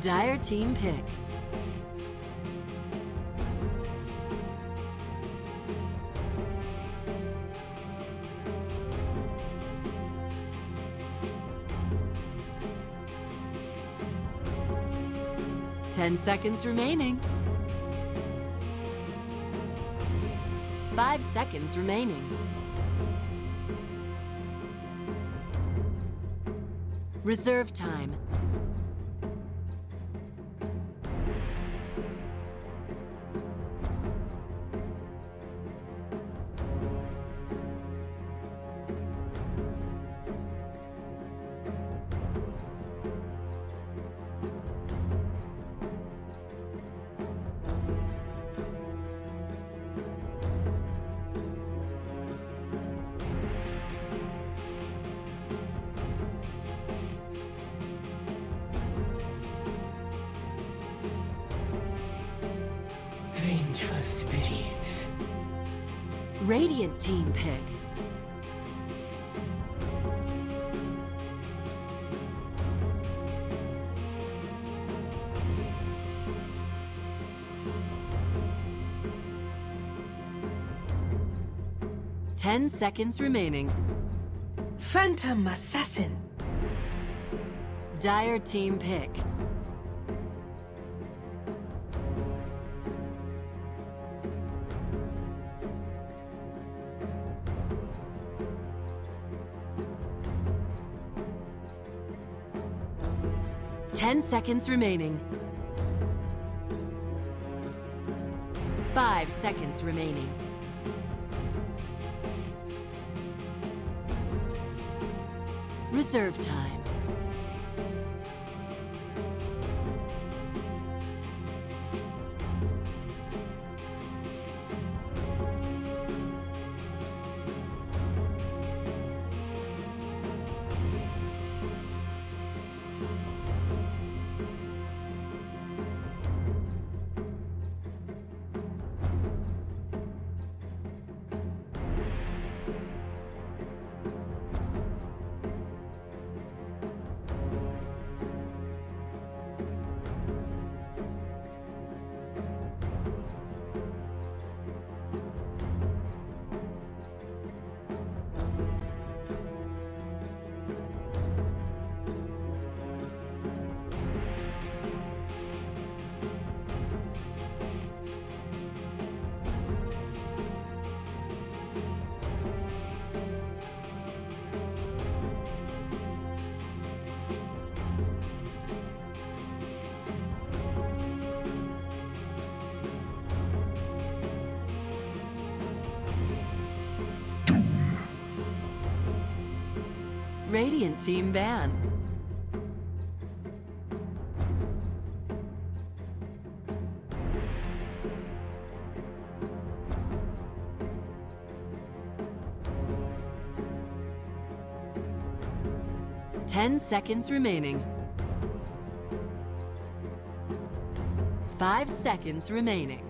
Dire team pick. Ten seconds remaining. 5 seconds remaining. Reserve time. Vengeful spirits. Radiant team pick. Ten seconds remaining. Phantom assassin. Dire team pick. Ten seconds remaining. 5 seconds remaining. Reserve time. Radiant team ban. Ten seconds remaining. 5 seconds remaining.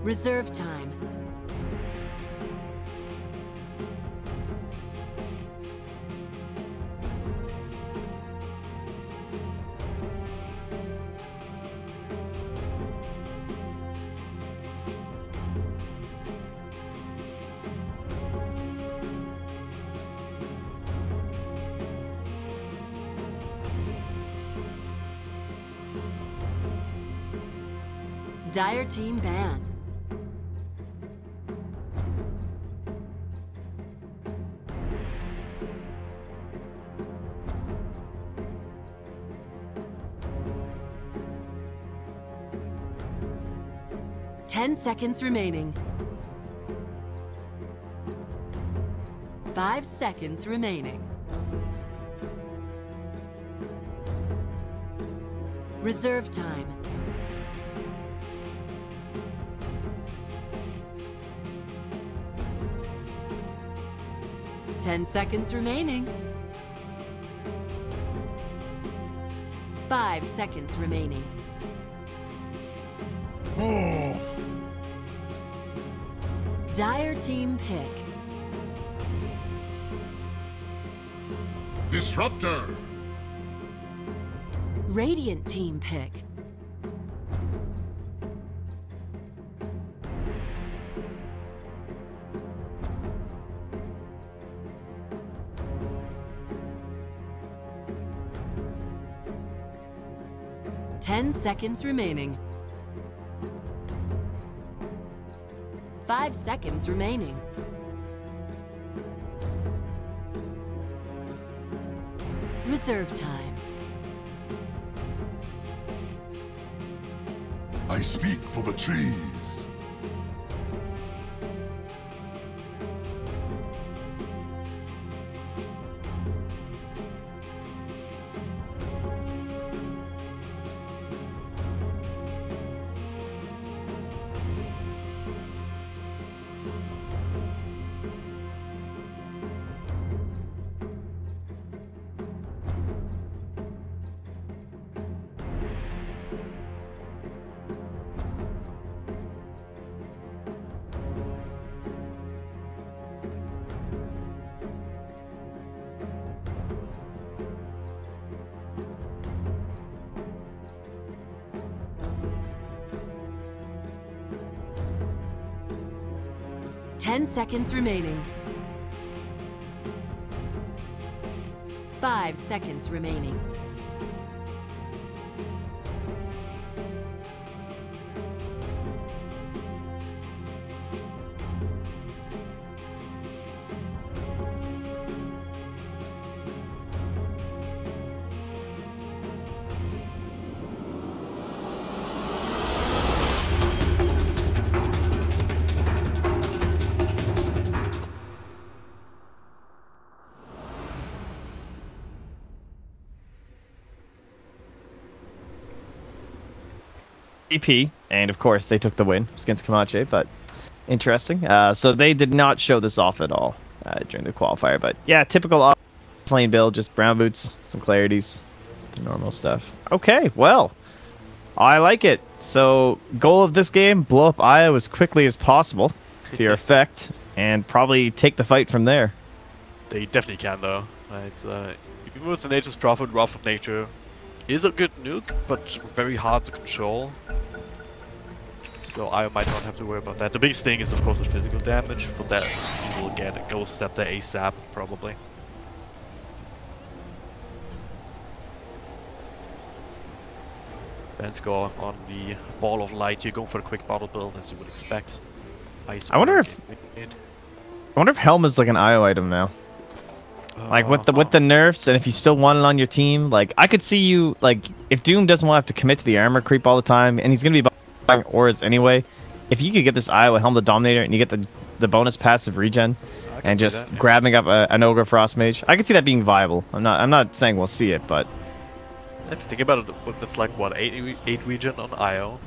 Reserve time. Dire team ban. Ten seconds remaining. 5 seconds remaining. Reserve time. 10 seconds remaining. 5 seconds remaining. Dire team pick. Disruptor. Radiant team pick. Ten seconds remaining. 5 seconds remaining. Reserve time. I speak for the trees. Ten seconds remaining. 5 seconds remaining. EP, and of course they took the win against Comanche, but interesting. So they did not show this off at all during the qualifier, but yeah, typical plain build, just brown boots, some clarities, normal stuff. Okay, well, I like it. So goal of this game, blow up Io as quickly as possible to your effect, and probably take the fight from there. They definitely can though. Right? Even with the Nature's Prophet, Wrath of Nature is a good nuke, but very hard to control. So I might not have to worry about that. The biggest thing is of course the physical damage. For that you will get a Ghost Scepter ASAP, probably. Let's go on the Ball of Light here, going for a quick bottle build as you would expect. I wonder if Helm is like an IO item now. Like with the nerfs, and if you still want it on your team, like I could see you, like if Doom doesn't want to have to commit to the armor creep all the time, and he's gonna be buying auras anyway. If you could get this Iowa Helm the Dominator and you get the bonus passive regen, and just that, yeah, grabbing up an Ogre Frost Mage, I could see that being viable. I'm not saying we'll see it, but if you think about it, that's like what 8 regen on IO,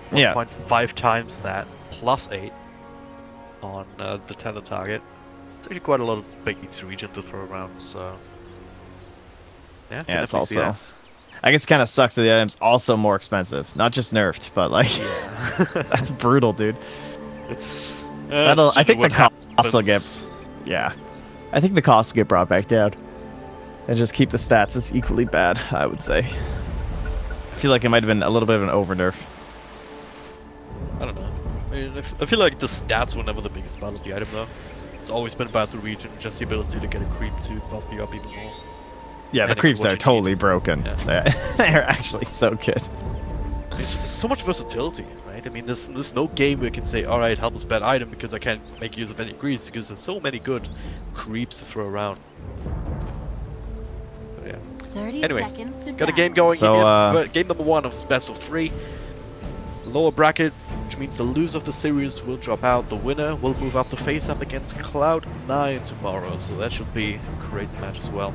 1.5 yeah, times that plus 8 on the tender target. It's actually quite a lot of big regen to throw around, so yeah, it's also, I guess it kind of sucks that the item's also more expensive, not just nerfed, but like yeah. That's brutal, dude. I think the cost will get, yeah, I think the cost will get brought back down, and just keep the stats as equally bad. I would say. I feel like it might have been a little bit of an over nerf. I don't know. I mean, I feel like the stats were never the biggest part of the item, though. It's always been about the region, just the ability to get a creep to buff you up even more. Yeah, the creeps are totally broken. Yeah. They're actually so good. It's so much versatility, right? I mean, there's no game where you can say, alright, help is a bad item because I can't make use of any creeps, because there's so many good creeps to throw around. But yeah. 30 anyway, seconds to got a game going. So, game number 1 of this best of 3. Lower bracket, which means the loser of the series will drop out. The winner will move up to face up against Cloud9 tomorrow, so that should be a great match as well.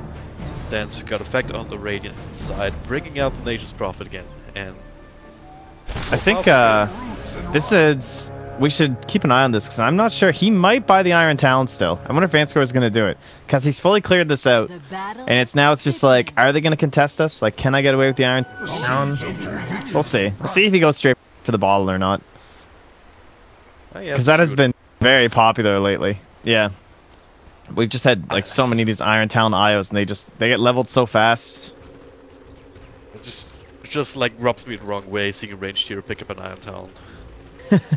Stands got effect on the Radiance side, bringing out the Nature's Prophet again. And I think this is, we should keep an eye on this, because I'm not sure. He might buy the Iron Talon still. I wonder if Vanscore is going to do it, because he's fully cleared this out, and it's just like, are they going to contest us? Like, can I get away with the Iron Talon? We'll see. We'll see if he goes straight for the bottle or not, because that has been very popular lately. Yeah, We've just had like so many of these Iron Talon IOs, and they get leveled so fast. It just like rubs me the wrong way seeing a ranged hero pick up an Iron Talon.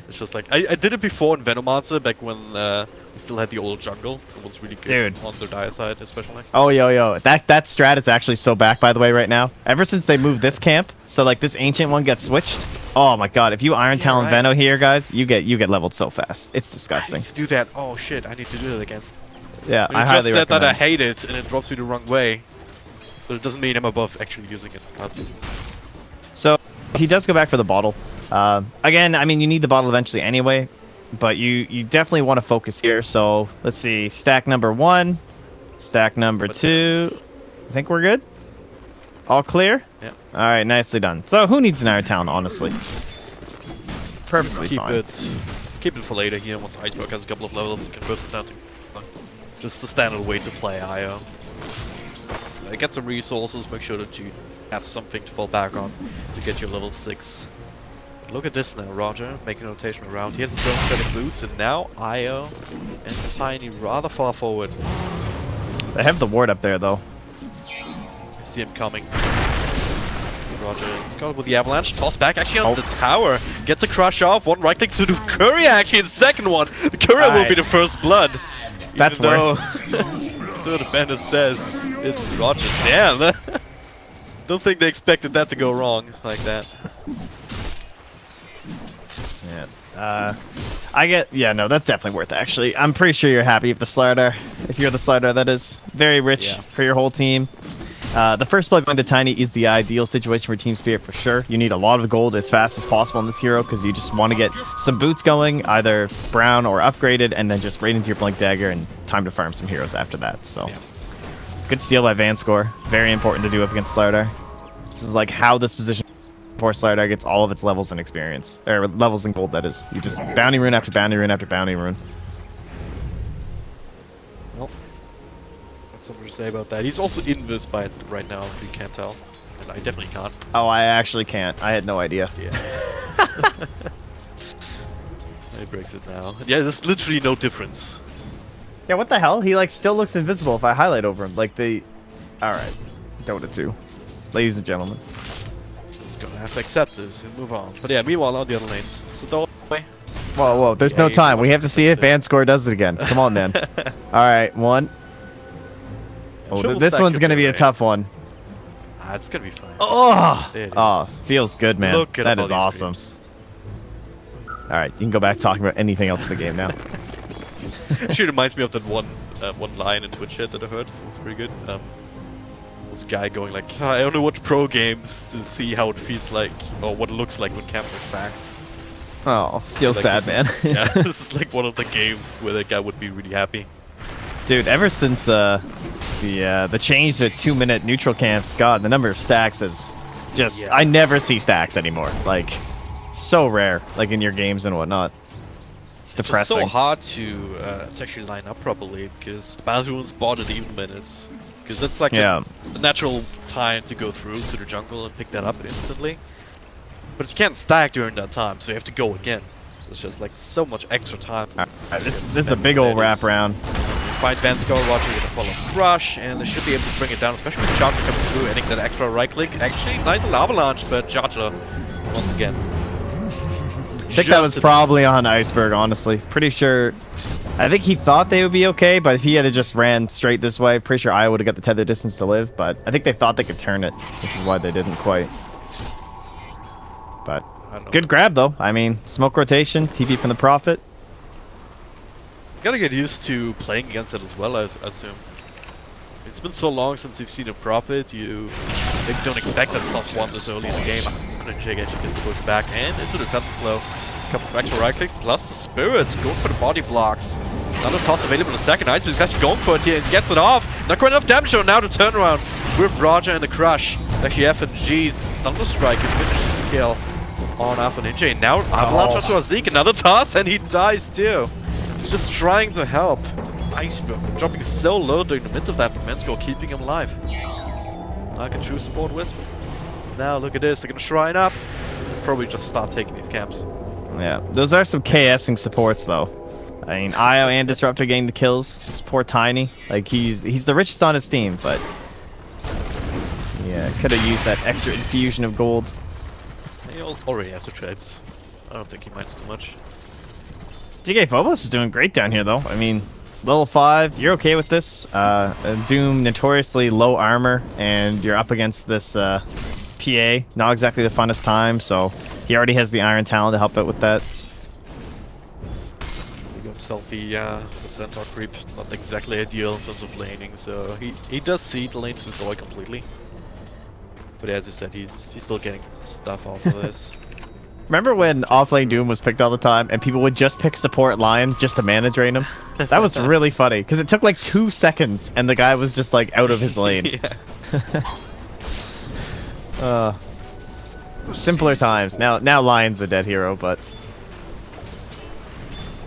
It's just like I did it before in Venomancer back when we still had the old jungle. It was really good. Dude. On the dire side, especially. Oh, yo, that strat is actually so back, by the way, right now. Ever since they moved this camp, so like this ancient one gets switched. Oh my god, if you Iron Talon Veno here, guys, you get leveled so fast. It's disgusting. I need to do that. Oh shit, I need to do that again. Yeah, I highly just said that I recommend. hate it, and it drops me the wrong way. But it doesn't mean I'm above actually using it. So he does go back for the bottle. Again, I mean, you need the bottle eventually anyway, but you definitely want to focus here. So let's see, stack number 1, stack number 2. I think we're good. All clear. Yeah. All right, nicely done. So who needs an Iron Talon, honestly? Perfectly fine. Keep it for later here. Once Iceberg has a couple of levels, you can burst it down to just the standard way to play IO. Just, get some resources. Make sure that you have something to fall back on to get your level 6. Look at this now, Roger, making a rotation around. He has his own set of boots, and now IO and Tiny rather far forward. They have the ward up there, though. I see him coming. Roger, it's got with the avalanche. Toss back actually on the tower. Gets a crush off. One right click to the courier actually in the second one. The courier will be the first blood. That's even though the banner says it's Roger. Damn. Don't think they expected that to go wrong like that. Yeah. No, that's definitely worth it, actually. I'm pretty sure you're happy if the Slardar, if you're the Slardar, that is. Very rich for your whole team. The first blood going to Tiny is the ideal situation for Team Spirit for sure. You need a lot of gold as fast as possible on this hero because you just want to get some boots going, either brown or upgraded, and then just right into your Blink Dagger and time to farm some heroes after that. So, good steal by Vanscore. Very important to do up against Slardar. This is like how this position for Slardar gets all of its levels and experience. Or levels in gold, that is. You just bounty rune after bounty rune after bounty rune. Well, that's something to say about that. He's also invis by right now, if you can't tell. And I definitely can't. Oh, I actually can't. I had no idea. Yeah. He breaks it now. Yeah, there's literally no difference. Yeah, what the hell? He like still looks invisible if I highlight over him. Like they... Alright. Dota 2. Ladies and gentlemen. Just gonna have to accept this and move on. But yeah, meanwhile on the other lanes. So Whoa, there's no time. We have to see if Vanscore does it again. Come on, man. Alright, 1. Oh, this one's gonna be a tough one. It's gonna be fine. Oh, feels good, man. Look at that is awesome. Alright, you can go back talking about anything else in the game now. Actually, it reminds me of that one line in Twitch chat that I heard. It was pretty good. Was a guy going like, I only watch pro games to see how it feels like, or what it looks like when camps are stacked. Oh, feels like, bad, man. Yeah, this is like one of the games where that guy would be really happy. Dude, ever since the change to 2-minute neutral camps, God, the number of stacks is just... I never see stacks anymore. Like, so rare, like in your games and whatnot. It's depressing. It's so hard to actually line up properly because the Battlefield bought at even minutes. Because that's like a natural time to go through to the jungle and pick that up instantly. But you can't stack during that time, so you have to go again. It's just like so much extra time. This is a big old wraparound. Find Vanscore, Roger with a follow crush, and they should be able to bring it down, especially with Charger coming through, hitting that extra right click. Actually, nice little avalanche, but Charger once again. I think that was probably on Iceberg, honestly. Pretty sure... I think he thought they would be okay, but if he had just ran straight this way, pretty sure I would have got the tether distance to live, but I think they thought they could turn it, which is why they didn't quite. But good grab, though. I mean, smoke rotation, TP from the Prophet. You gotta get used to playing against it as well, I assume. It's been so long since you've seen a Prophet, you maybe don't expect that +1 this early in the game. Jake actually gets pushed back and into the temple slow. Couple of extra right clicks, plus the spirits going for the body blocks. Another toss available in a second. Iceberg is actually going for it here and gets it off. Not quite enough damage, so now the turnaround with Roger and the crush. It's actually FNG's Thunderstrike who finishes the kill on Alpha Ninja. And now Avalanche onto Azik, another toss, and he dies too. He's just trying to help. Iceberg dropping so low during the midst of that, but Vanscore keeping him alive. Like a true support Wisp. Now look at this, they're gonna shrine up. They'll probably just start taking these camps. Yeah, those are some KSing supports though. I mean, Io and Disruptor getting the kills. This poor Tiny. Like, he's the richest on his team, but... Yeah, could have used that extra infusion of gold. He already has the trades. I don't think he minds too much. DK Phobos is doing great down here, though. I mean, level 5, you're okay with this. Doom, notoriously low armor, and you're up against this PA. Not exactly the funnest time, so he already has the Iron Talon to help out with that. He got himself the Centaur creep. Not exactly ideal in terms of laning, so he does see the lanes destroy completely. But as you said, he's still getting stuff off of this. Remember when offlane Doom was picked all the time and people would just pick support Lion just to mana drain him? That was really funny because it took like 2 seconds and the guy was just like out of his lane. Simpler times. Now Lion's a dead hero, but... I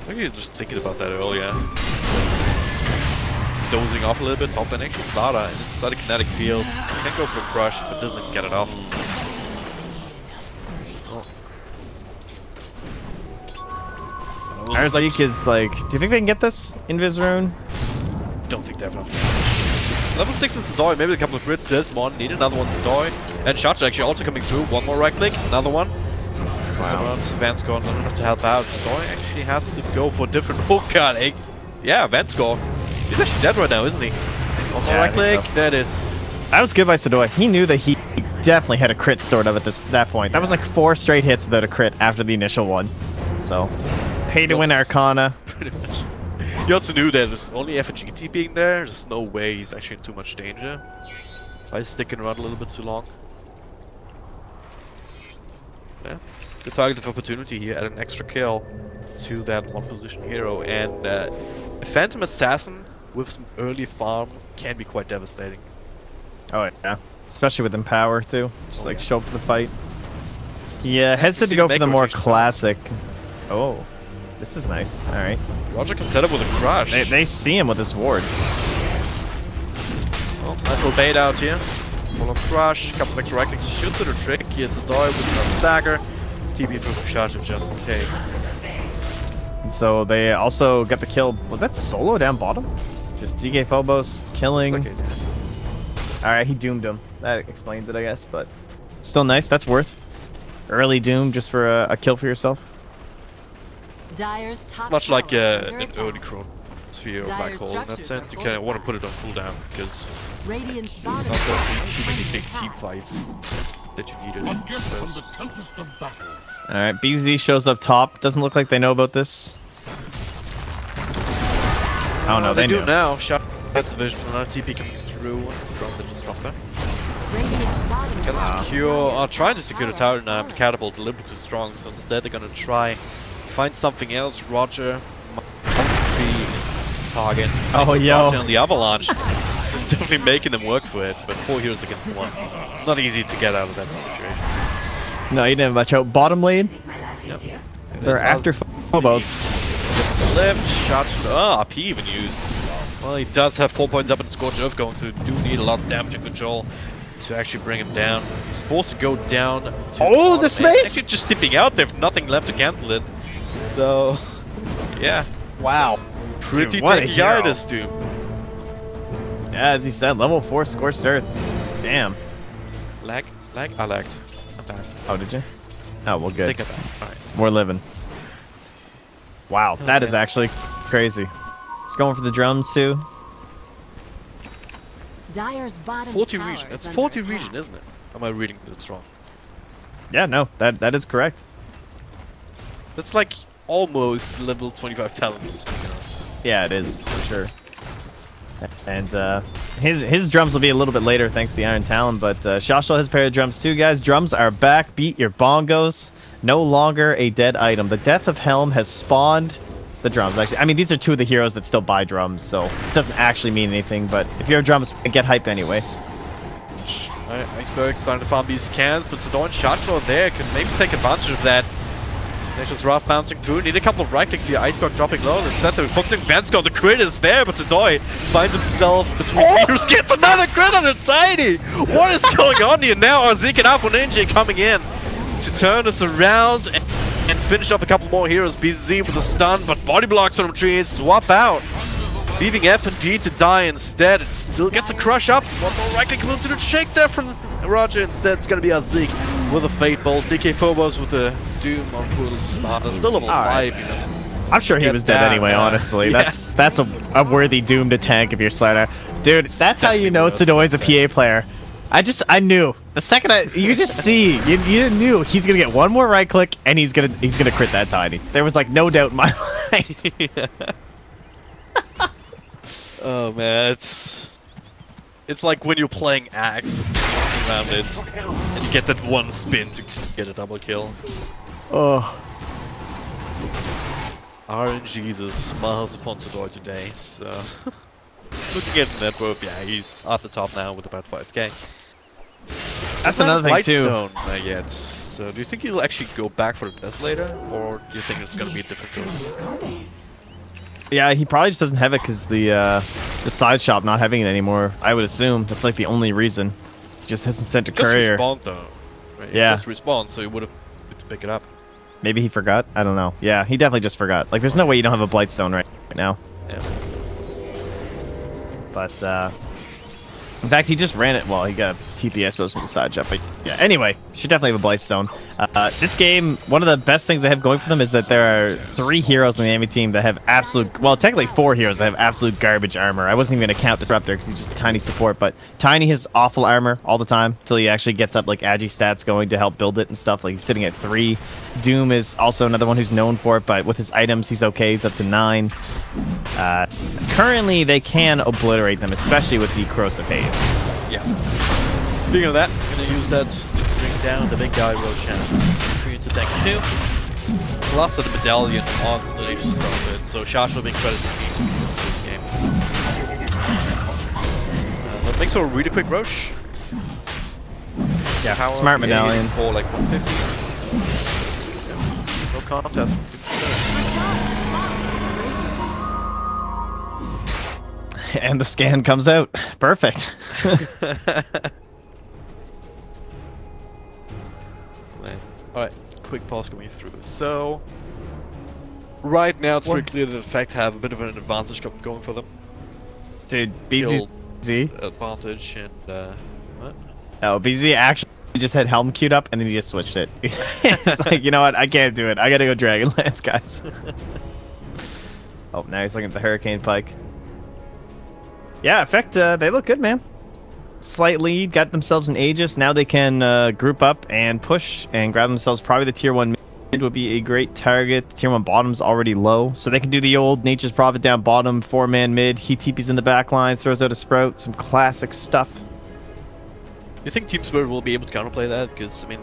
think he was just thinking about that earlier. Dozing off a little bit, top lane actually starter, and inside a kinetic field. Can't go for a crush, but doesn't get it off. Iron Zeke is like, do you think they can get this? Invis rune? Don't think definitely. Level 6 in Sadoi, maybe a couple of crits. There's one, need another one Sadoi. And shots actually also coming through. One more right click, another one. Wow. Vanscore not enough to help out. Sadoi actually has to go for a different hook card. Yeah, Vanscore. He's actually dead right now, isn't he? One more right click, so. There it is. That was good by Sadoi. He knew that he definitely had a crit stored up at that point. That was like 4 straight hits without a crit after the initial one. So... Pay to win Arcana. Pretty much. You also knew that there's only FGT being there. There's no way he's actually in too much danger by sticking around a little bit too long. Yeah, good targeted opportunity here. Add an extra kill to that one position hero, and a Phantom Assassin with some early farm can be quite devastating. Oh yeah, especially with Empower too. Just like show up to the fight. He hesitated to go for the more classic. Oh. This is nice. Alright. Roger can set up with a crush. They see him with his ward. Oh, nice little bait out here. Full of crush, couple of extra right clicks, shoot to the trick. Here's the Doi with another dagger. TP through the charge just in case. And so they also got the kill. Was that solo down bottom? Just DK Phobos killing. Okay. Alright, he doomed him. That explains it, I guess, but still nice. That's worth. Early doom just for a kill for yourself. It's much like an early Chrono Sphere or Black Hole in that sense. You kind of want to put it on cooldown because there's not going to be too many big team fights that you needed. Alright, BZ shows up top. Doesn't look like they know about this. Oh no, they do knew. now. Shot that's the vision from another TP coming through from the Disruptor. Gonna secure, trying to secure the tower now. Catapult a little bit too strong, so instead they're gonna try find something else. Roger might be target. Oh yo! Roger on the Avalanche. This is definitely making them work for it, but 4 heroes against 1. Not easy to get out of that situation. No, you didn't much out. Bottom lane. Yep. They're after Phobos. Left shot. Oh, RP even used. Well, he does have 4 points up in Scorch Earth going, so do need a lot of damage and control to actually bring him down. He's forced to go down to the space! Actually just tipping out there, nothing left to cancel it. So, yeah. Wow. Pretty Dude, tanky guy, this dude. Yeah, as he said, level 4 Scorched Earth. Damn. Lag? I lagged. I'm back. Oh, did you? Oh, well, good. I think I'm back. Alright. We're living. Wow, that is actually crazy. It's going for the drums, too. Dyer's bottom 40 tower region. is It's under 40 attack. region, isn't it? Am I reading this wrong? Yeah, no, that is correct. That's like almost level 25 talent. Yeah, it is, for sure. And his drums will be a little bit later thanks to the Iron Talon, but Shashal has a pair of drums too, guys. Drums are back. Beat your bongos. No longer a dead item. The Death of Helm has spawned the drums. Actually, I mean, these are 2 of the heroes that still buy drums, so this doesn't actually mean anything, but if you have drums, get hyped anyway. Iceberg starting to farm these cans, but Sador and Shashal there can maybe take advantage of that. Nature's Wrath bouncing through. Need a couple of right clicks here. Iceberg dropping low. Instead, they're focusing Vanscore. The crit is there, but Sadoi finds himself between heroes. Gets another crit on a Tiny! What is going on here now? Zeke and Alpha Ninja coming in to turn us around and finish off a couple more heroes. BZ with a stun, but body blocks on the trees, swap out. Leaving F and G to die instead. It still gets a crush up. One more right click will do the shake there from Roger. Instead, it's gonna be a Zeke with a Fate Bolt. DK Phobos with the Doom on Poodle starter. Still level 5, you know. I'm sure he was dead anyway, honestly. Yeah. That's a worthy Doom to tank if you're Slider. Dude, that's how you know Sadoi's a PA player. I knew. The second you just see, you knew he's gonna get one more right click and he's gonna crit that Tiny. There was like no doubt in my mind. Oh man, it's like when you're playing Axe around it and you get that one spin to get a double kill. Oh. RNGesus smiles upon Sadoi today, so looking at the net worth, yeah, he's off the top now with about 5k. That's another thing too. Blightstone yet. So do you think he'll actually go back for the Desolator, or do you think it's gonna be a different build? Yeah, he probably just doesn't have it because the side shop not having it anymore. I would assume that's like the only reason. He just hasn't sent a courier. Just respawned though. Right? Yeah. Just respawned, so he would have to pick it up. Maybe he forgot. I don't know. Yeah, he definitely just forgot. Like, there's no way you don't have a Blightstone right now. Yeah. But in fact, he just ran it. Well, he got a TPS boost from the side jump. But yeah, anyway, should definitely have a Blightstone. This game, one of the best things they have going for them is that there are 3 heroes in the enemy team that have absolute, well, technically 4 heroes that have absolute garbage armor. I wasn't even going to count Disruptor because he's just a tiny support, but Tiny has awful armor all the time until he actually gets up like Agi stats going to help build it and stuff. Like he's sitting at 3. Doom is also another one who's known for it, but with his items, he's okay. He's up to 9. Currently, they can obliterate them, especially with the Corrosive Haze. Yeah. Speaking of that, I'm gonna use that to bring down the big guy Roshan. Creates a tank 2. Plus the medallion on the latest profit, so Shash will be credited to team in this game. Let's make so a really quick Rosh. Yeah, Power smart medallion. For like 150. Yeah. No contest. And the scan comes out. Perfect. Alright, quick pause going through. So, right now it's pretty clear that Effect have a bit of an advantage going for them. Dude, BZ advantage and what? Oh, BZ actually just had Helm queued up and then he just switched it. It's like, you know what? I can't do it. I gotta go Dragonlance, guys. Oh, now he's looking at the Hurricane Pike. Yeah, Effect, they look good, man. Slight lead, got themselves an Aegis. Now they can group up and push and grab themselves probably the tier 1 mid would be a great target. The tier 1 bottom's already low. So they can do the old Nature's Prophet down bottom, 4-man mid. He TPs in the back lines, throws out a Sprout. Some classic stuff. You think Team Spirit will be able to counterplay that? Because, I mean,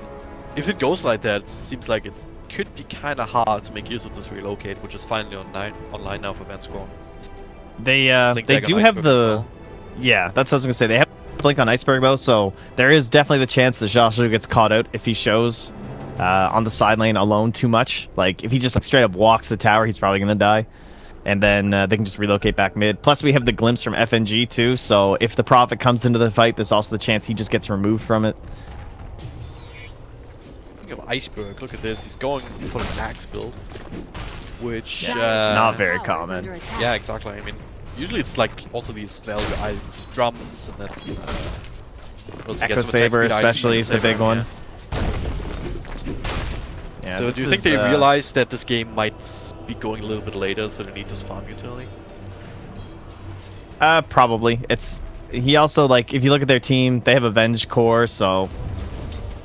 if it goes like that, it seems like it could be kind of hard to make use of this relocate, which is finally online now for Vansquan. They do have the... Well. Yeah, that's what I was going to say. They have Blink on Iceberg, though, so there is definitely the chance that Joshua gets caught out if he shows on the side lane alone too much. Like, if he just like straight up walks the tower, he's probably going to die. And then they can just relocate back mid. Plus, we have the glimpse from FNG, too, so if the Prophet comes into the fight, there's also the chance he just gets removed from it. Speaking of Iceberg, look at this. He's going for the Axe build, which... not very common. Yeah, exactly. I mean, usually it's like also these value drums and then Echo Saber especially is the big one. Yeah, so do you think they realize that this game might be going a little bit later, so they need this farm utility? Probably. He also, like, if you look at their team, they have Avenged Core, so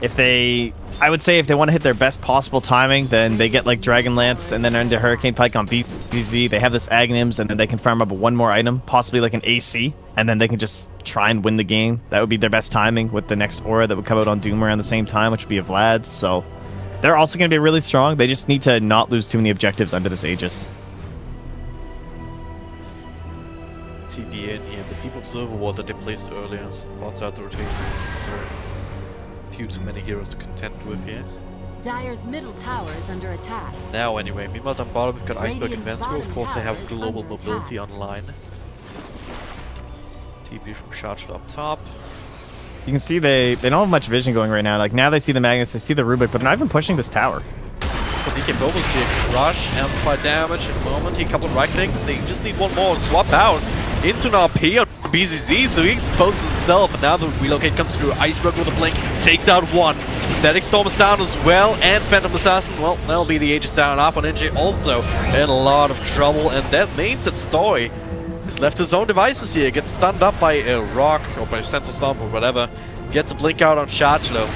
I would say if they want to hit their best possible timing, then they get like Dragonlance and then into Hurricane Pike on BZ. They have this Aghanims and then they can farm up one more item, possibly like an AC, and then they can just try and win the game. That would be their best timing with the next aura that would come out on Doom around the same time, which would be a Vlad's. So they're also going to be really strong. They just need to not lose too many objectives under this Aegis. TB in here, the Deep Observer Ward that they placed earlier spots out the rotation. Too many heroes to contend with here. Dire's middle tower is under attack. Now anyway, meanwhile down bottom we've got Iceberg and Vansquan. Of course they have global mobility online. TP from Shotshot up top. You can see they don't have much vision going right now. Like now they see the magnets, they see the Rubik, but they're not even pushing this tower. for DK Phobos here. Crush, amplify damage in a moment. He a couple of right clicks. They just need one more. Swap out into an RP on BZZ, so he exposes himself. And now the relocate comes through. Iceberg with a blink takes out one. Static Storm is down as well, and Phantom Assassin, well, that'll be the Aegis down. Half on NJ also in a lot of trouble, and that means that Stoy is left to his own devices here. Gets stunned up by a rock or by a Sentinel Stomp or whatever. Gets a blink out on Chargelo.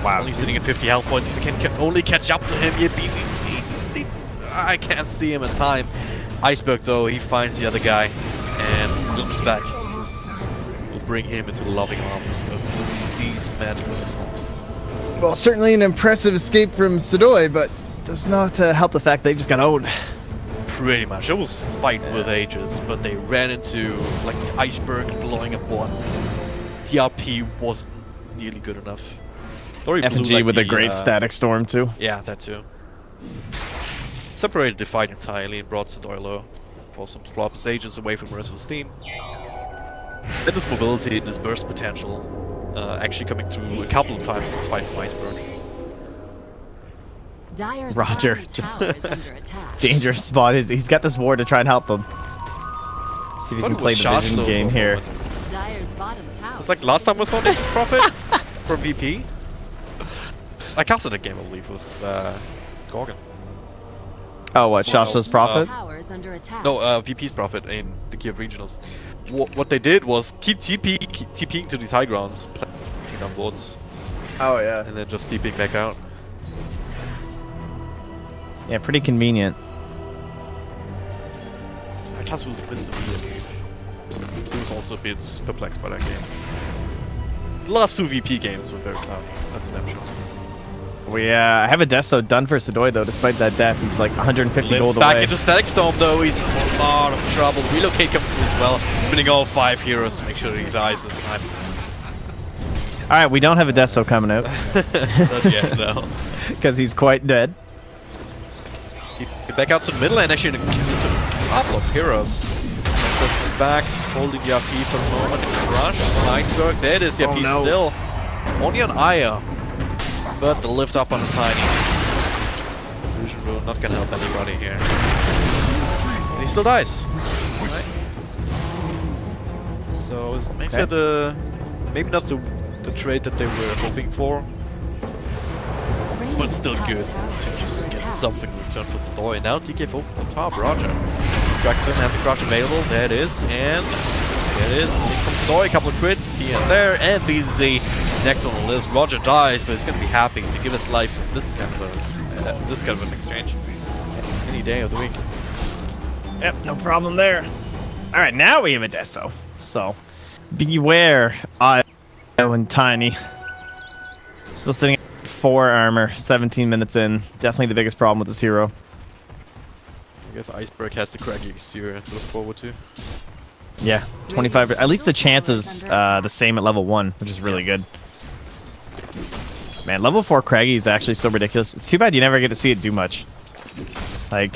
Wow. He's only sitting at 50 health points. If they can only catch up to him here, BZZ just needs... I can't see him in time. Iceberg, though, he finds the other guy and looks back. Will bring him into the loving arms of BZZ's magical missile. Well, certainly an impressive escape from Sedoy, but does not help the fact they just got owned. Pretty much. It was a fight with Aegis, but they ran into like Iceberg blowing up one. DRP wasn't nearly good enough. FNG like with a great static storm too. Yeah, that too. Separated the fight entirely and brought Sedoy low for some proper stages away from the rest of his team. And his mobility and his burst potential actually coming through a couple of times in this fight from Iceberg. Roger, just dangerous spot. He's got this ward to try and help him. See if he can play the vision game here. It's like last time we saw Nature's Prophet from VP. I casted a game, I believe, with Gorgon. Oh, what? Shasha's Prophet? No, VP's Prophet in the Kiev Regionals. What they did was keep TPing to these high grounds, planting on boards. Oh, yeah. And then just TPing back out. Yeah, pretty convenient. I cast with Wisdom here. He was also a bit perplexed by that game. The last two VP games were very cloudy, that's an sure. We have a Deso done for Sedoy though, despite that death. He's like 150 gold away. Back into Static Storm though, he's in a lot of trouble. Relocate coming through as well. Winning all 5 heroes to make sure he dies this time. Alright, we don't have a Deso coming out. Not yet, no. Because he's quite dead. Get back out to the middle lane, actually into a couple of heroes. Back, holding the RP for a moment. Crush, nice work. There it is, the RP still. Only on Aya. But the lift up on the Tiny. Illusion Rune not gonna help anybody here. And he still dies. Right. So makes it maybe not the trade that they were hoping for. But still good to just get something in return for Sedoy. And now TK Folk on top, Roger. Distracted has a crush available, there it is, and there it is. From Sedoy, a couple of crits here and there, and BZZ next on the list. Roger dies, but he's gonna be happy to give his life for this kind of an exchange. Any day of the week. Yep, no problem there. Alright, now we have a Deso. So beware, Io and Tiny. Still sitting at 4 armor, 17 minutes in. Definitely the biggest problem with this hero. I guess Iceberg has the craggy exterior to look forward to. Yeah, 25. At least the chances the same at level 1, which is really good. Man, level 4 craggy is actually so ridiculous. It's too bad you never get to see it do much. Like,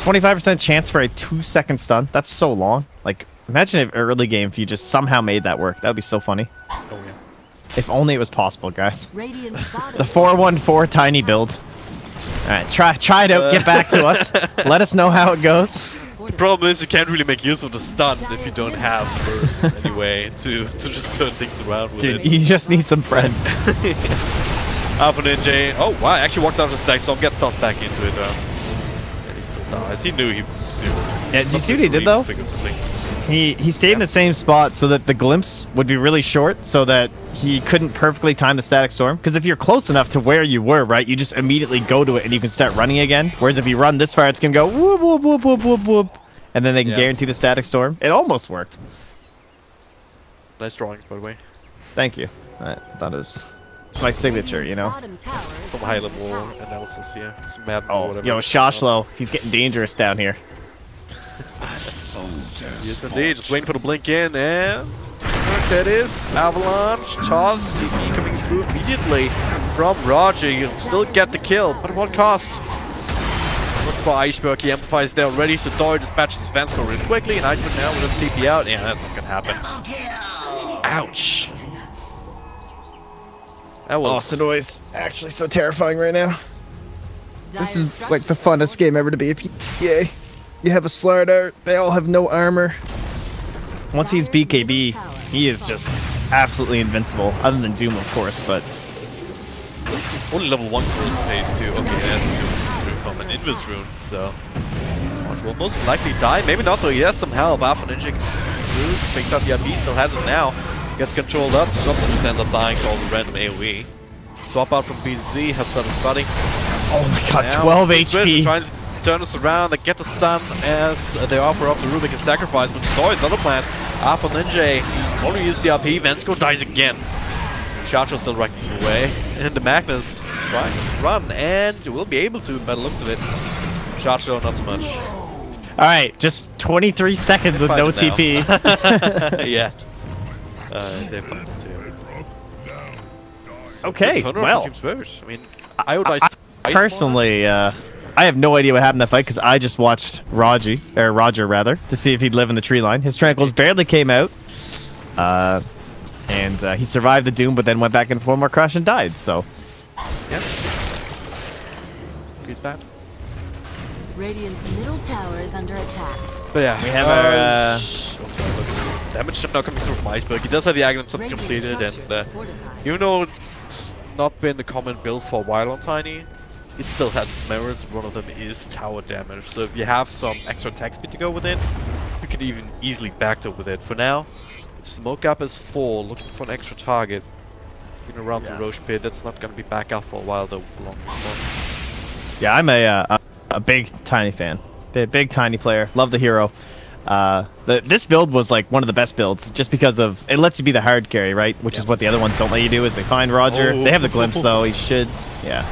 25% chance for a 2-second stun. That's so long. Like, imagine if early game if you just somehow made that work. That would be so funny. Oh yeah. If only it was possible, guys. The 414 Tiny build. Alright, try it out, get back to us. Let us know how it goes. The problem is you can't really make use of the stun if you don't have burst anyway to just turn things around with it. You just need some friends. Up on NJ. Oh wow, actually walks out of the stack, so gets tossed back into it though. And he still dies. He knew he was doing. Yeah, did you see what he did though? He stayed in the same spot so that the glimpse would be really short so that he couldn't perfectly time the static storm. Because if you're close enough to where you were, right, you just immediately go to it and you can start running again. Whereas if you run this far, it's going to go whoop, whoop, whoop, whoop, whoop, whoop. And then they can guarantee the static storm. It almost worked. Nice drawings, by the way. Thank you. I thought it was my signature, you know? Some high level analysis here. Some mad or whatever. Yo, Shashlo, he's getting dangerous down here. Yes, indeed. Just waiting for the blink in, and that is Avalanche. Toss TP coming through immediately from Roger. You can still get the kill, but at what cost? Look for Iceberg. He amplifies there already. Sedoy dispatches his fence really quickly, and Iceberg now with him TP out. Yeah, that's not gonna happen. Ouch. That was. Sedoy's actually so terrifying right now. This is like the funnest game ever to be a PA. You have a Slardar, they all have no armor. Once he's BKB, he is just absolutely invincible, other than Doom, of course, but... Only level 1 first phase too. Okay, that's a Doom from an Invis rune, so... March will most likely die. Maybe not, though. He has some help. Alpha Ninja picks up the RP, still has it now. Gets controlled up. Sometimes ends up dying to all the random AoE. Swap out from BZ, has started flooding. Oh my god, now, 12 HP! Trying to turn us around, they get the stun as they offer up the rune they can sacrifice, but Stoy's other plans. Alpha Ninja only use the RP, Vensko dies again. Chacho still racking away, and the Magnus trying to run, and will be able to by the looks of it. Chacho not so much. Alright, just 23 seconds with no TP. Yeah. They're fine too. Okay, well. I mean, iodized personally, I have no idea what happened in that fight because I just watched Roger to see if he'd live in the tree line. His tranquils barely came out, and he survived the Doom, but then went back in for more crash and died. So, yeah, he's bad. Radiant's middle tower is under attack. But yeah, we have our damage now coming through from Iceberg. He does have the Aghanim something completed, and even though it's not been the common build for a while on Tiny, it still has its merits. One of them is tower damage. So if you have some extra attack speed to go with it, you can even easily backdoor with it. For now, smoke up is full, looking for an extra target. Looking around the Roche pit, that's not going to be back up for a while though. Yeah, I'm a big Tiny fan. Big Tiny player. Love the hero. This build was like one of the best builds just because of it lets you be the hard carry, right? Which is what the other ones don't let you do. Is they find Roger. They have the glimpse though. He should, yeah.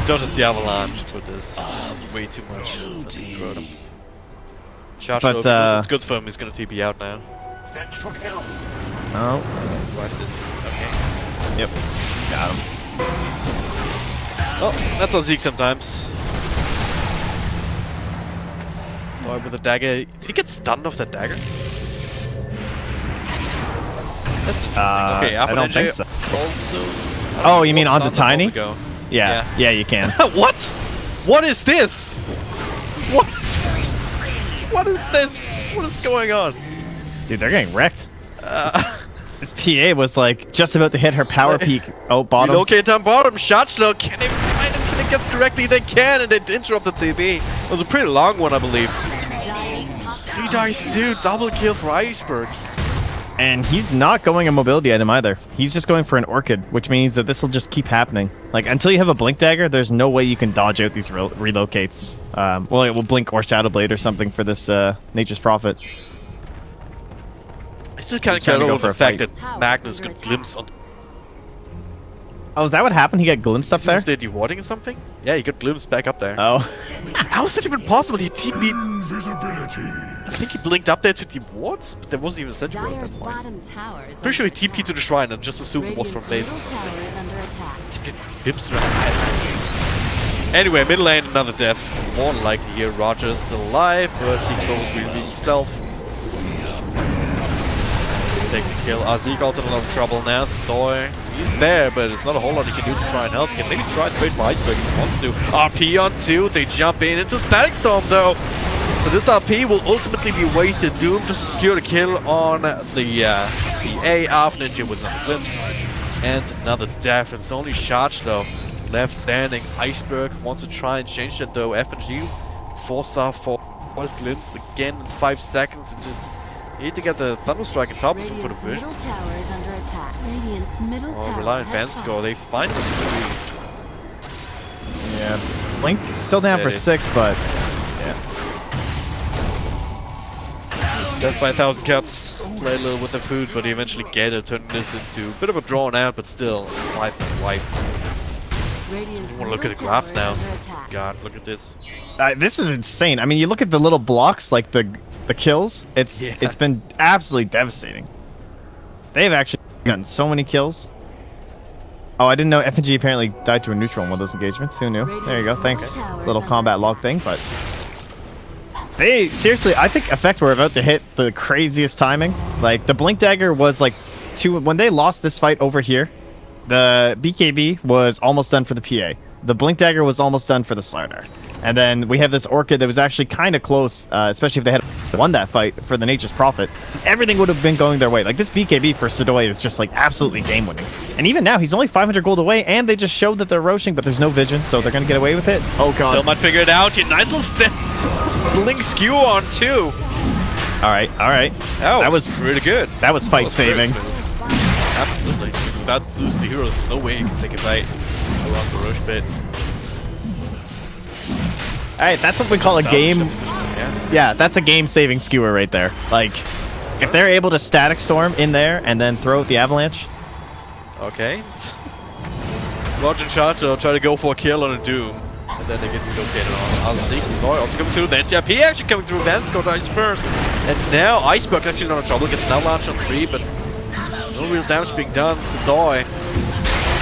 Dodges the avalanche, but this just way too much. But it's good for him. He's gonna TP out now. That should help. Oh. Right, this. Okay. Yep. Got him. Oh, that's our Zeke sometimes. Or with a dagger. Did he get stunned off that dagger? That's interesting. Okay, I don't think so. Also. Oh, you mean on the Tiny? Yeah, you can. What? What is this? What? What is this? What is going on? Dude, they're getting wrecked. This PA was like just about to hit her power peak. Oh, bottom. Relocate down bottom. Shot slow. Can they find him? Can they guess correctly? They can, and they interrupt the TB. It was a pretty long one, I believe. 3 dice too. Double kill for Iceberg. And he's not going a mobility item either. He's just going for an Orchid, which means that this will just keep happening. Like, until you have a Blink Dagger, there's no way you can dodge out these relocates. Well, it will Blink or Shadow Blade or something for this Nature's Prophet. I still kind of get over the fact that Magnus got glimpse on... Oh, is that what happened? He got glimpsed up there? Was there dewarding or something? Yeah, he got glimpsed back up there. Oh. How is that even possible? He TP'd... Invisibility. I think he blinked up there to dewards, but there wasn't even a sentry at that point. Pretty sure he TP'd to the shrine and just assumed it was from base. Glimpsed around. Anyway, middle lane, another death. More than likely here. Roger's still alive, but he can always really weak himself. Take the kill. Zeke also in a lot of trouble now. Stoy, he's there, but there's not a whole lot he can do to try and help. He can maybe try and trade for Iceberg if he wants to. RP on 2, they jump in into Static Storm though. So this RP will ultimately be wasted. Doom to secure the kill on the A Alpha Ninja with another glimpse. And another death. It's only Charge though left standing. Iceberg wants to try and change that though. FNG 4-star for glimpse again in 5 seconds and just need to get the Thunderstrike on top of him for the vision. Rely on Vensko, they find him in the Yeah. Blink still down for 6, but yeah. Death by 1,000 cuts. Play a little with the food, but he eventually get it, turning this into a bit of a drawn out, but still wipe. You want to look at the graphs now. God, look at this. This is insane. I mean, you look at the little blocks, like the kills. It's been absolutely devastating. They've actually gotten so many kills. Oh, I didn't know FNG apparently died to a neutral in one of those engagements. Who knew? There you go. Thanks. Little combat log thing, but they seriously, I think Effect were about to hit the craziest timing. Like the Blink Dagger was like when they lost this fight over here. The BKB was almost done for the PA. The Blink Dagger was almost done for the Slardar. And then we have this Orchid that was actually kind of close, especially if they had won that fight for the Nature's Prophet. Everything would have been going their way. Like, this BKB for Sidoi is just, like, absolutely game-winning. And even now, he's only 500 gold away, and they just showed that they're roaching, but there's no vision, so they're going to get away with it. Oh, God. Still might figure it out. Nice little step. Blink skew on, too. All right, all right. That was really good. That was fight-saving. Absolutely. If without to lose the heroes, there's no way you can take a fight around the Roche pit. Alright, that's what we call a game. Yeah, that's a game-saving skewer right there. Like, if they're able to static storm in there and then throw out the avalanche. Okay. Roger and Shato try to go for a kill on a Doom, and then they get relocated on Al6. Sidoi also coming through. The SCP actually coming through. Vance got Ice first. And now Iceberg actually not in trouble. Gets an avalanche on 3, but no real damage being done. Sidoi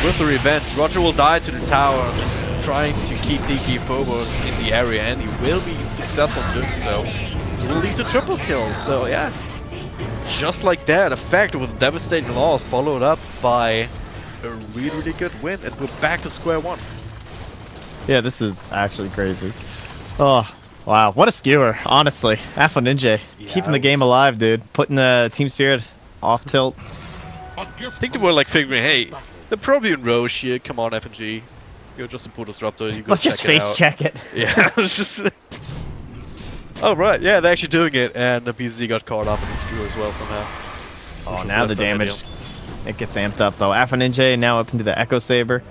with the revenge. Roger will die to the tower, just trying to keep DK Phobos in the area, and he will be successful in doing so. He will lead to triple kills, so yeah. Just like that, Effect with a devastating loss, followed up by a really good win, and we're back to square one. Yeah, this is actually crazy. Oh, wow. What a skewer, honestly. Alpha Ninja, keeping the game alive, dude. Putting the team spirit off tilt. I think they were like figuring, hey, they're probably in Roche here. Come on, FNG. You're just a Pool Disruptor. You go Let's just face check it. Yeah, it's just. Oh, right. Yeah, they're actually doing it. And the BZ got caught up in the skewer as well somehow. Oh, now the damage. It gets amped up, though. Alpha Ninja now up into the Echo Saber.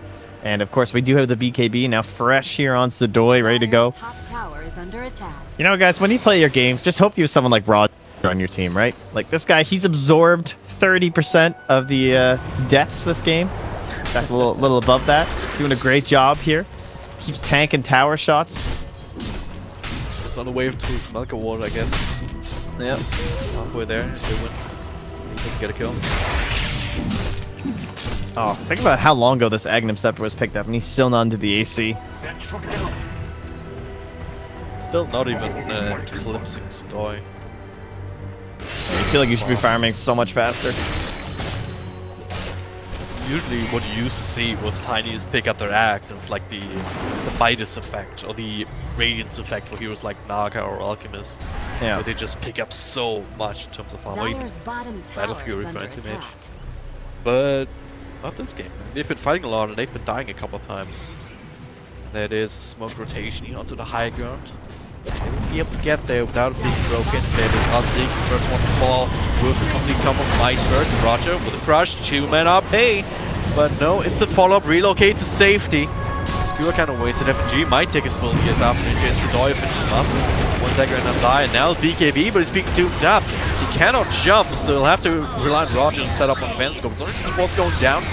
And, of course, we do have the BKB now fresh here on Sidoi, ready to go. Top tower is under attack. You know, guys, when you play your games, just hope you have someone like Roger on your team, right? Like, this guy, he's absorbed 30% of the deaths this game. That's a little above that. Doing a great job here. Keeps tanking tower shots. It's on the way to his Melka Ward, I guess. Yep. Halfway there. They win. He doesn't get a kill. Oh, think about how long ago this Agnum Scepter was picked up, and he's still not into the AC. Still not even eclipsing Sidoi. I feel like you should be farming so much faster. Usually what you used to see was Tinies pick up their axe, and it's like the Midas effect, or the Radiance effect for heroes like Naga or Alchemist. Yeah. Where they just pick up so much in terms of armor, even Battle Fury for anti-mage. But not this game. They've been fighting a lot, and they've been dying a couple of times. There it is, smoke rotation here onto the high ground. They will be able to get there without being broken. There is Azik, first one to fall with the complete combo from Iceberg. Roger with a crush, 2 men up, hey! But no, instant follow-up, relocate to safety. Skewer kind of wasted. FNG might take a spill here after Ninja and Sidoi finish him up. One dagger and die, and now it's BKB, but he's being doomed up. He cannot jump, so he'll have to rely on Roger to set up on Vance Scope. So only support's going down.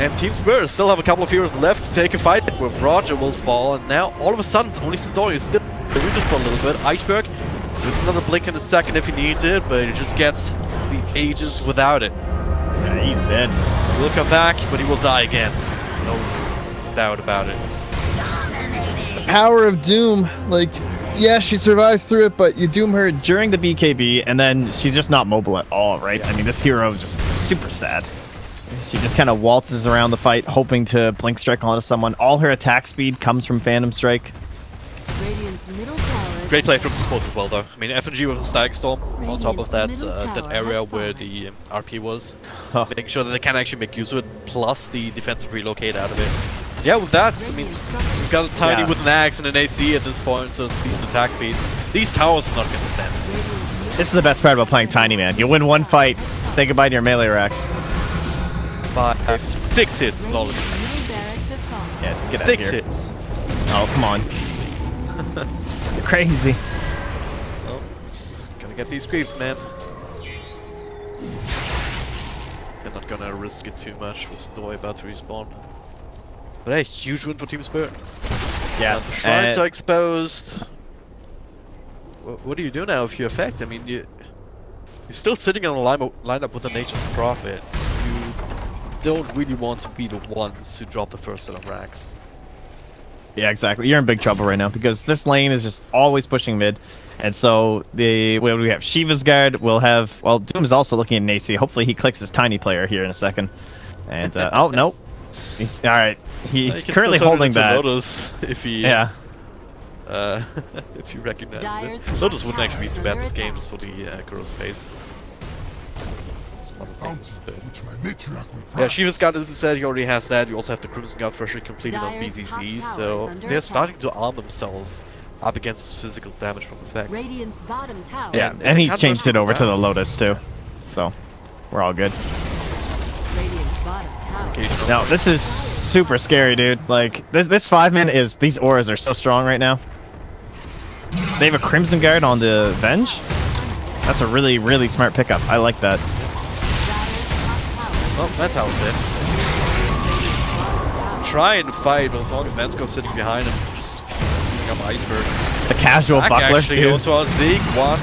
And Team Spirit still have a couple of heroes left to take a fight with. Roger will fall, and now all of a sudden only Sidoi is still rooted for a little bit. Iceberg with another blink in a second if he needs it, but he just gets the ages without it. Yeah, he's dead. He will come back, but he will die again. No doubt about it. Power of Doom. Like, yeah, she survives through it, but you Doom her during the BKB, and then she's just not mobile at all, right? I mean, this hero is just super sad. She just kind of waltzes around the fight, hoping to Blink Strike onto someone. All her attack speed comes from Phantom Strike. Radiant's middle tower. Great play from support as well, though. I mean, FNG with a Static Storm on top of that that area where the RP was. Making sure that they can actually make use of it, plus the defensive relocate out of it. Yeah, with that, I mean, we've got a Tiny with an Axe and an AC at this point, so it's decent attack speed. These towers are not going to stand. This is the best part about playing Tiny, man. You win one fight, say goodbye to your melee racks. 5, 6 hits is all it is. Yeah, just get out 6 of here. hits. Oh, come on. You're crazy. Well, just gonna get these creeps, man. They're not gonna risk it too much with Sidoi about to respawn. But hey, huge win for Team Spirit. Yeah. The shrines are exposed. What do you do now if you affect? I mean, you're still sitting on a lineup with a Nature's Prophet. You don't really want to be the ones who drop the first set of racks. Yeah, exactly. You're in big trouble right now because this lane is just always pushing mid. And so we have Shiva's Guard, we'll have, well, Doom is also looking at Nacy. Hopefully he clicks his Tiny player here in a second. And, oh, no. He's all right. He's He can currently still turn holding it into that. Lotus if he if you recognize it. Lotus wouldn't actually be too bad this game just for the girl's face. Some other things, but yeah, Shiva's Guard, as I said, he already has that. You also have the Crimson Guard freshly completed on BZZ, so they're starting to arm themselves up against physical damage from effect. Radiant's bottom tower. Yeah, and he's changed it over to the Lotus too, so we're all good. Radiant's bottom tower. No, this is super scary, dude. Like this 5-man is these auras are so strong right now. They have a Crimson Guard on the Venge. That's a really smart pickup. I like that. Well, that tower's in. Trying to fight, but as long as Vensko's sitting behind him, just picking up Iceberg. The casual back buckler, actually dude. onto our Zeke. One.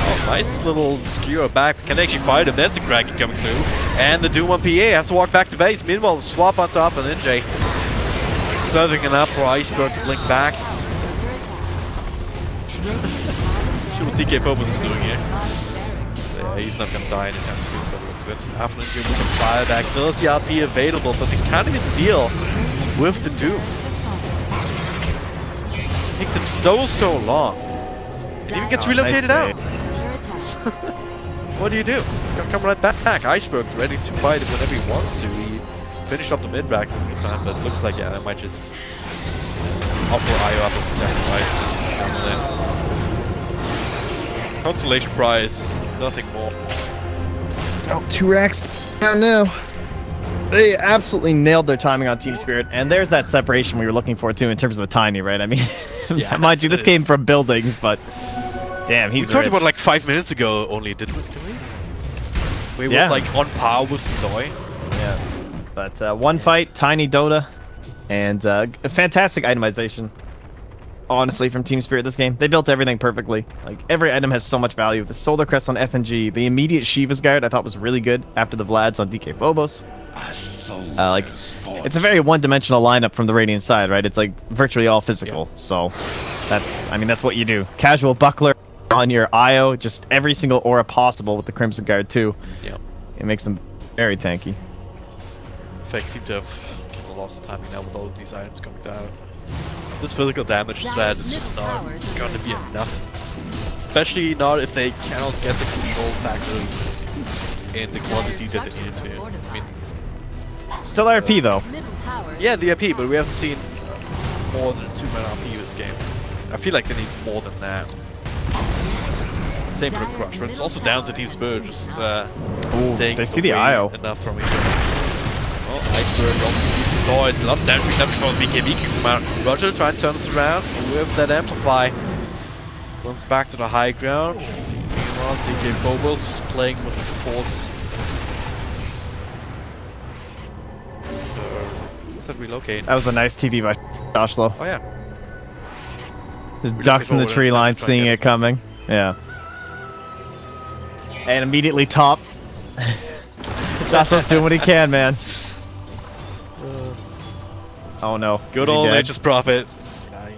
Oh, nice little skewer back. Can actually fight him. There's the Kraken coming through. And the Doom 1 PA has to walk back to base. Meanwhile, the swap on top and NJ. Serving enough for Iceberg to blink back. See what DK Phobos is doing here. Yeah, he's not gonna die anytime soon, but it looks good. Afternoon Doom with the fire back. Still has the RP available, but they can't even deal with the Doom. It takes him so long. It even gets relocated out. What do you do? He's gonna come right back. Iceberg's ready to fight him whenever he wants to. He finished up the mid-racks in the meantime, but it looks like, yeah, I might just offer Io up as a sacrifice down the lane. Consolation prize, nothing more. Oh, 2 racks down now. They absolutely nailed their timing on Team Spirit, and there's that separation we were looking for too in terms of the Tiny, right? I mean, yeah, mind you, this came from buildings, but damn, he's we talked rich. about like 5 minutes ago only, didn't we? We was like on par with Stoy. Yeah, but one fight, Tiny Dota, and a fantastic itemization. Honestly, from Team Spirit this game, they built everything perfectly. Like every item has so much value. The Solar Crest on FNG, the immediate Shiva's Guard I thought was really good after the Vlads on DK Phobos. Like it's a very one-dimensional lineup from the Radiant side, right? It's like virtually all physical. Yeah. So that's, I mean, that's what you do. Casual buckler on your Io, just every single aura possible with the Crimson Guard too. Yeah, it makes them very tanky. Effects seem to have kind of lost the timing now with all of these items coming down. This physical damage is bad, it's just not going to be enough. Especially not if they cannot get the control factors in the quantity that they needed to. I mean, still RP though. Yeah, the RP, but we haven't seen more than 2-man RP this game. I feel like they need more than that. Same for the Crush, but it's also down to Team Spirit, just staying they see the IO enough from each other. Oh, Iceberg also sees Stoy. A lot of damage reduction from BKB can come out. Roger trying to turn this around with that Amplify. Comes back to the high ground. Meanwhile, DK Phobos just playing with the supports. What's that relocate? That was a nice TV by Joshlo. Oh yeah. Just ducks in the tree line, seeing it coming. Yeah. And immediately top. Joshlo's doing what he can, man. Oh no. Good old Nature's Prophet. I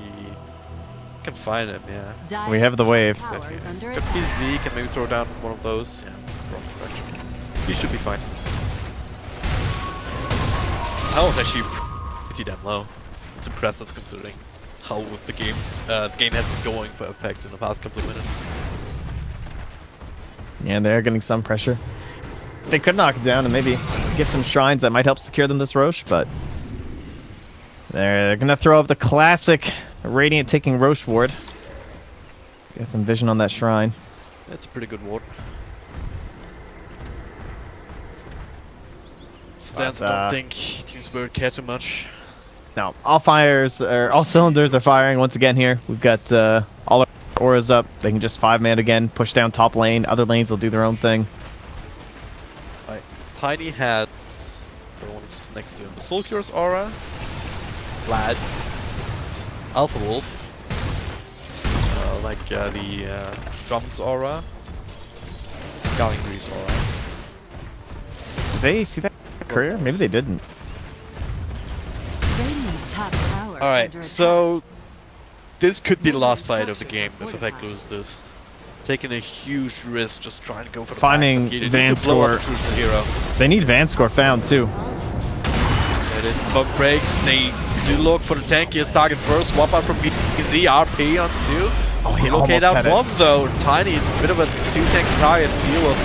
can find him, yeah. We have the wave. Could be Z, can maybe throw down one of those. Yeah, wrong direction. He should be fine. That was actually pretty damn low. It's impressive considering how the game has been going for effects in the past couple of minutes. Yeah, they're getting some pressure. They could knock it down and maybe get some shrines that might help secure them this Roche, but they're gonna throw up the classic Radiant taking Roche ward. Get some vision on that shrine. That's a pretty good ward. Stance, I don't think Team Spirit care too much. No, all cylinders are firing once again here. We've got all our auras up. They can just 5-man again, push down top lane. Other lanes will do their own thing. Right. Tiny has the ones next to him. The Soulcure's aura, Lads, Alpha Wolf, the Drum's aura, Gallingree's aura. Did they see that career? Maybe they didn't. Alright, so this could be the last fight of the game if Effect loses this. Taking a huge risk, just trying to go for the finding Van Score. Hero. They need Van Score found too. it is. Smoke breaks. They do look for the tankiest target first. Swap out from BZ. RP on 2. Oh, he Locate almost out had it. 1 though. Tiny is a bit of a 2-tank target to deal with.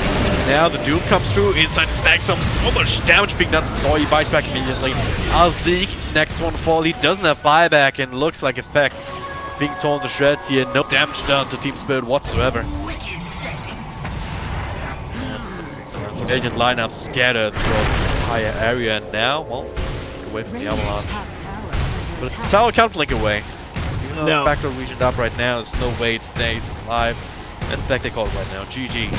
Now the Doom comes through. Inside the stack. So much damage being done to Stoy. He bites back immediately. Alzeek, next one fall. He doesn't have buyback and looks like effect. Being torn to shreds here. No damage done to Team Spirit whatsoever. Valiant lineup scattered throughout this entire area, and now, well, away from the Avalanche. But the tower can't blink away. Even though No. the Factor region up right now, there's no way it stays alive. In fact, they call it right now. GG.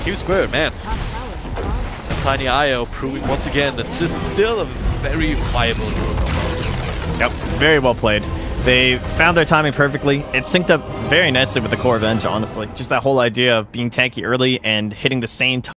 Team Spirit, man. And Tiny IO proving once again that this is still a very viable group. Yep, very well played. They found their timing perfectly. It synced up very nicely with the core Revenge, honestly. Just that whole idea of being tanky early and hitting the same time.